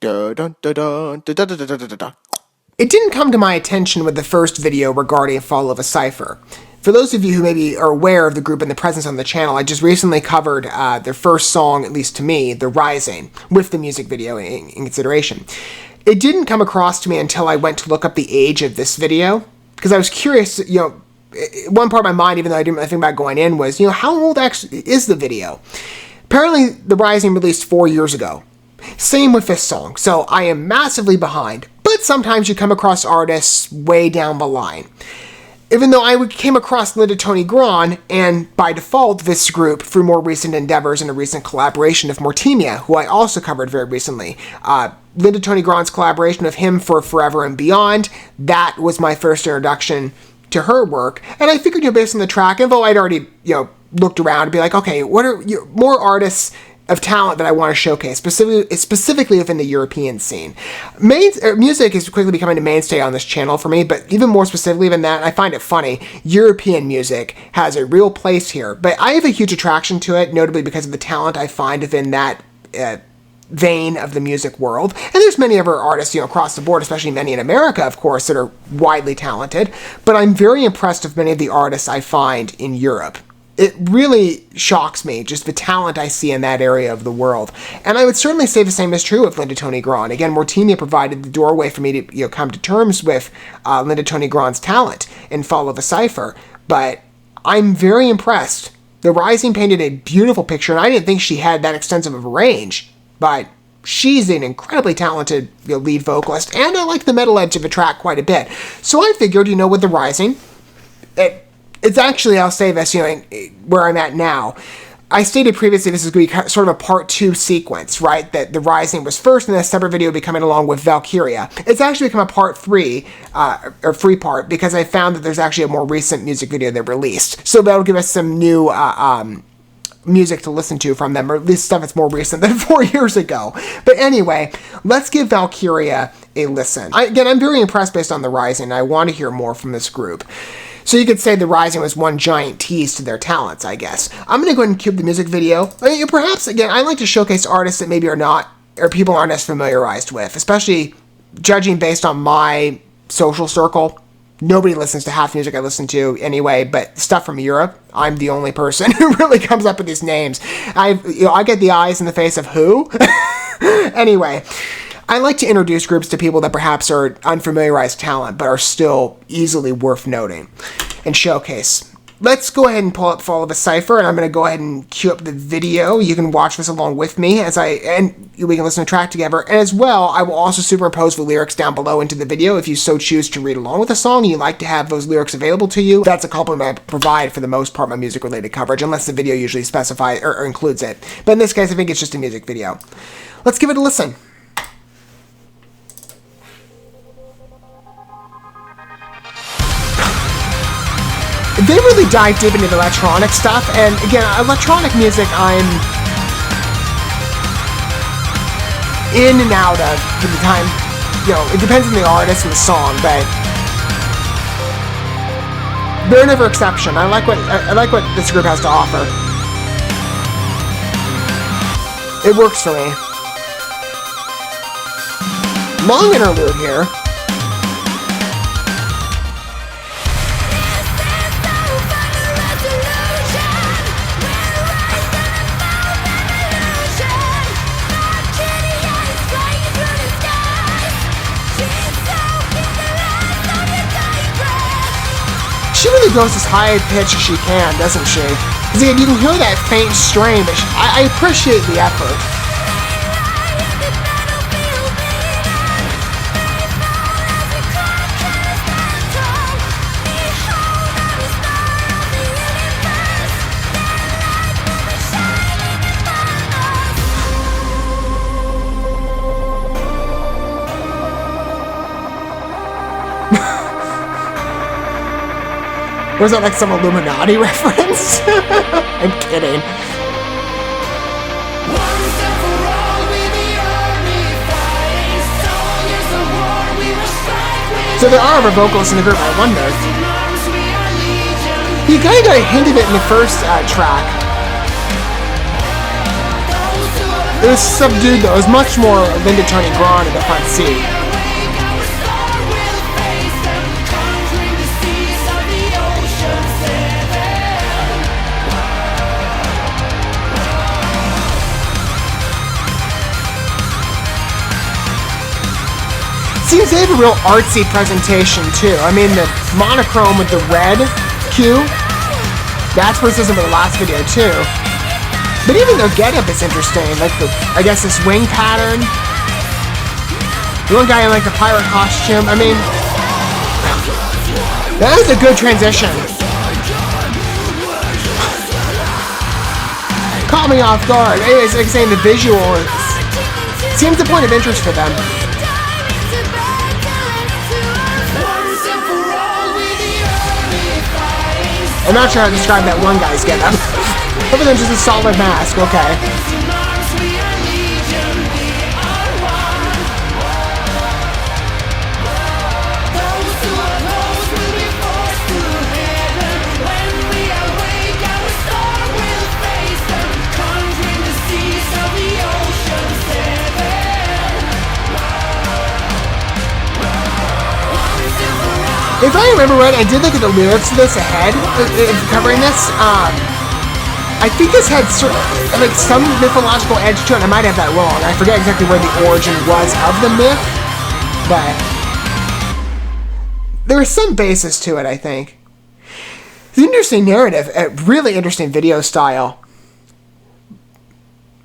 It didn't come to my attention with the first video regarding Fall of a CIPHER. For those of you who maybe are aware of the group and the presence on the channel, I just recently covered their first song, at least to me, The Rising, with the music video in consideration. It didn't come across to me until I went to look up the age of this video, because I was curious, one part of my mind, even though I didn't really think about going in, was, how old actually is the video? Apparently, The Rising released 4 years ago. Same with this song, so I am massively behind, but sometimes you come across artists way down the line. Even though I came across Linda Toni Gran, and by default this group, through more recent endeavors and a recent collaboration of Mortimia, who I also covered very recently. Linda Toni Gran's collaboration with him for Forever and Beyond, that was my first introduction to her work, and I figured, based on the track, and though I'd already, looked around and be like, okay, what are more artists of talent that I want to showcase, specifically within the European scene. Music is quickly becoming a mainstay on this channel for me, but even more specifically than that, I find it funny, European music has a real place here, but I have a huge attraction to it, notably because of the talent I find within that vein of the music world. And there's many other artists, across the board, especially many in America, of course, that are widely talented, but I'm very impressed with many of the artists I find in Europe. It really shocks me, just the talent I see in that area of the world. And I would certainly say the same is true of Linda Toni Gran. Again, Mortimia provided the doorway for me to come to terms with Linda Toni Gran's talent in Fall of a CIPHER. But I'm very impressed. The Rising painted a beautiful picture, and I didn't think she had that extensive of a range. But she's an incredibly talented lead vocalist, and I like the metal edge of the track quite a bit. So I figured, with The Rising, it's actually, I'll say this, where I'm at now. I stated previously this is going to be sort of a part 2 sequence, right? That The Rising was first, and then a separate video will be coming along with Valkyria. It's actually become a part 3, or 3-part, because I found that there's actually a more recent music video that released. So that'll give us some new music to listen to from them, or at least stuff that's more recent than 4 years ago. But anyway, let's give Valkyria a listen. Again, I'm very impressed based on The Rising, and I want to hear more from this group. So you could say The Rising was one giant tease to their talents, I guess. I'm going to go ahead and cue the music video. Perhaps, again, I like to showcase artists that maybe are not, or people aren't as familiarized with, especially judging based on my social circle. Nobody listens to half the music I listen to anyway, but stuff from Europe, I'm the only person who really comes up with these names. I get the eyes in the face of who? Anyway, I like to introduce groups to people that perhaps are unfamiliarized talent, but are still easily worth noting and showcase. Let's go ahead and pull up Fall of a CIPHER, and I'm going to go ahead and cue up the video. You can watch this along with me and we can listen to the track together. And as well, I will also superimpose the lyrics down below into the video if you so choose to read along with the song and you like to have those lyrics available to you. That's a compliment I provide for the most part my music-related coverage, unless the video usually specifies or includes it. But in this case, I think it's just a music video. Let's give it a listen. They really dive deep into the electronic stuff, and again, electronic music I'm in and out of for the time, it depends on the artist and the song, but they're never exception. I like what this group has to offer. It works for me. Long interlude here. She really goes as high pitch as she can, doesn't she? Because again, you can hear that faint strain, but I appreciate the effort. Was that like some Illuminati reference? I'm kidding. So there are other vocalists in the group, I wonder. You kind of got a hint of it in the first track. It was subdued though. It was much more Linda Tony Grant in the front seat. Seems they have a real artsy presentation too. I mean, the monochrome with the red cue, that's persistent with the last video too. But even their getup is interesting, like I guess this wing pattern. The one guy in like the pirate costume. I mean, that was a good transition. Caught me off guard. Anyways, like saying, the visual seems a point of interest for them. I'm not sure how to describe that one guy's getup. Other than just a solid mask, okay. If I remember right, I did look at the lyrics of this ahead, covering this. I think this had sort of, like, some mythological edge to it. I might have that wrong. I forget exactly where the origin was of the myth, but there is some basis to it, I think. It's an interesting narrative, a really interesting video style.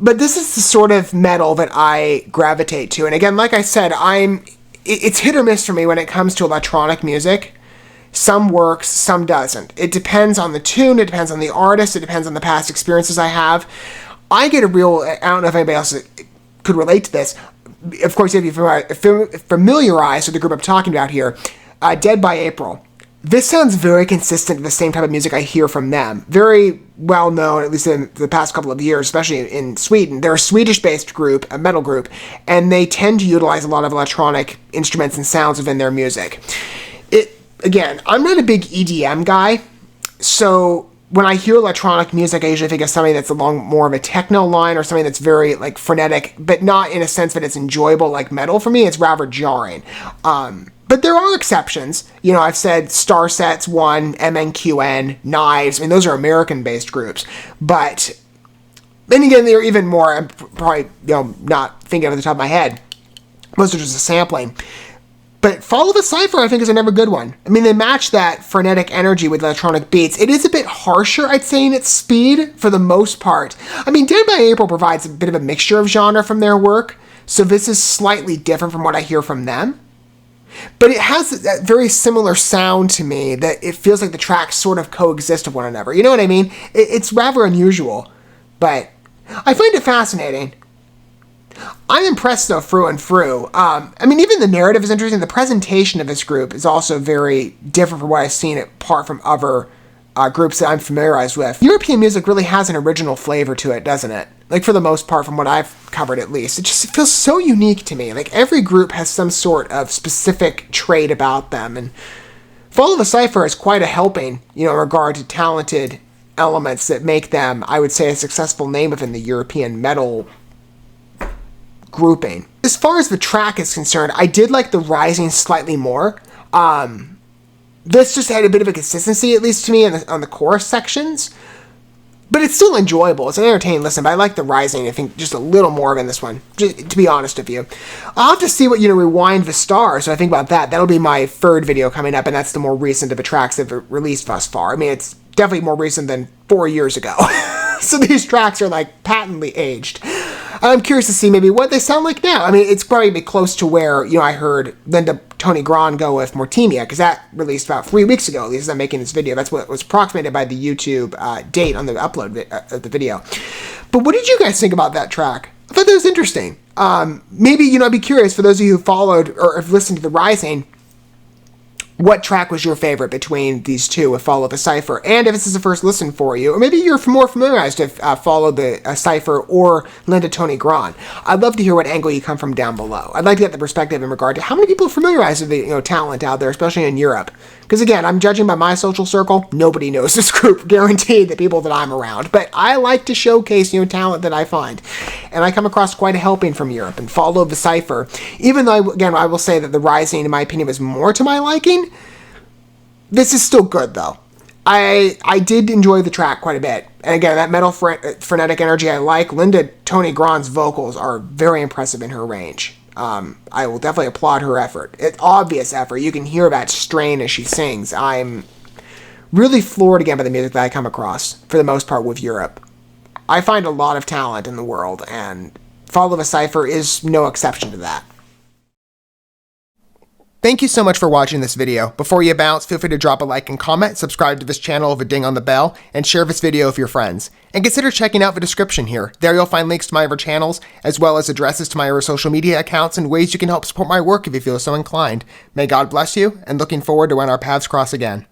But this is the sort of metal that I gravitate to. And again, like I said, it's hit or miss for me when it comes to electronic music. Some works, some doesn't. It depends on the tune, it depends on the artist, it depends on the past experiences I have. I get a real, I don't know if anybody else could relate to this. Of course, if you're familiarized with the group I'm talking about here, Dead by April. This sounds very consistent to the same type of music I hear from them. Very well known, at least in the past couple of years, especially in Sweden. They're a Swedish-based group, a metal group, and they tend to utilize a lot of electronic instruments and sounds within their music. Again, I'm not a big EDM guy, so when I hear electronic music, I usually think of something that's along more of a techno line or something that's very like frenetic, but not in a sense that it's enjoyable like metal. For me, it's rather jarring. But there are exceptions. You know, I've said Starset's one, MNQN, Knives. I mean, those are American-based groups. But then again, they're even more, I'm probably not thinking off the top of my head. Those are just a sampling. But Fall of a CIPHER, I think, is another good one. I mean, they match that frenetic energy with electronic beats. It is a bit harsher, I'd say, in its speed, for the most part. I mean, Dead by April provides a bit of a mixture of genre from their work, so this is slightly different from what I hear from them. But it has that very similar sound to me, that it feels like the tracks sort of coexist with one another. You know what I mean? It's rather unusual, but I find it fascinating. I'm impressed, though, through and through. I mean, even the narrative is interesting. The presentation of this group is also very different from what I've seen apart from other groups that I'm familiarized with. European music really has an original flavor to it, doesn't it? Like, for the most part, from what I've covered at least. It just feels so unique to me. Like, every group has some sort of specific trait about them. And Fall of a CIPHER is quite a helping, in regard to talented elements that make them, I would say, a successful name within the European metal grouping. As far as the track is concerned, I did like the Rising slightly more. This just had a bit of a consistency, at least to me, on the chorus sections. But it's still enjoyable. It's an entertaining listen, but I like the Rising, I think, just a little more in this one, just to be honest with you. I'll have to see what, Rewind the Star, so I think about that. That'll be my third video coming up, and that's the more recent of the tracks that have released thus far. I mean, it's definitely more recent than 4 years ago. So these tracks are, like, patently aged. I'm curious to see maybe what they sound like now. I mean, it's probably close to where, I heard Linda Tony Grant go with Mortimia, because that released about 3 weeks ago, at least as I'm making this video. That's what was approximated by the YouTube date on the upload of the video. But what did you guys think about that track? I thought that was interesting. Maybe, I'd be curious, for those of you who followed or have listened to The Rising, what track was your favorite between these two with Fall of a CIPHER? And if this is the first listen for you, or maybe you're more familiarized with Follow the CIPHER or Linda Tony Grant, I'd love to hear what angle you come from down below. I'd like to get the perspective in regard to how many people are familiarized with the talent out there, especially in Europe. Because again, I'm judging by my social circle. Nobody knows this group, guaranteed, the people that I'm around. But I like to showcase, talent that I find. And I come across quite a helping from Europe and follow the CIPHER. Even though, again, I will say that the Rising, in my opinion, was more to my liking. This is still good, though. I did enjoy the track quite a bit. And again, that metal frenetic energy I like. Linda Toni Grand's vocals are very impressive in her range. I will definitely applaud her effort. It's obvious effort. You can hear that strain as she sings. I'm really floored again by the music that I come across, for the most part, with Europe. I find a lot of talent in the world, and Follow the CIPHER is no exception to that. Thank you so much for watching this video. Before you bounce, feel free to drop a like and comment, subscribe to this channel with a ding on the bell, and share this video with your friends. And consider checking out the description here. There you'll find links to my other channels, as well as addresses to my other social media accounts and ways you can help support my work if you feel so inclined. May God bless you, and looking forward to when our paths cross again.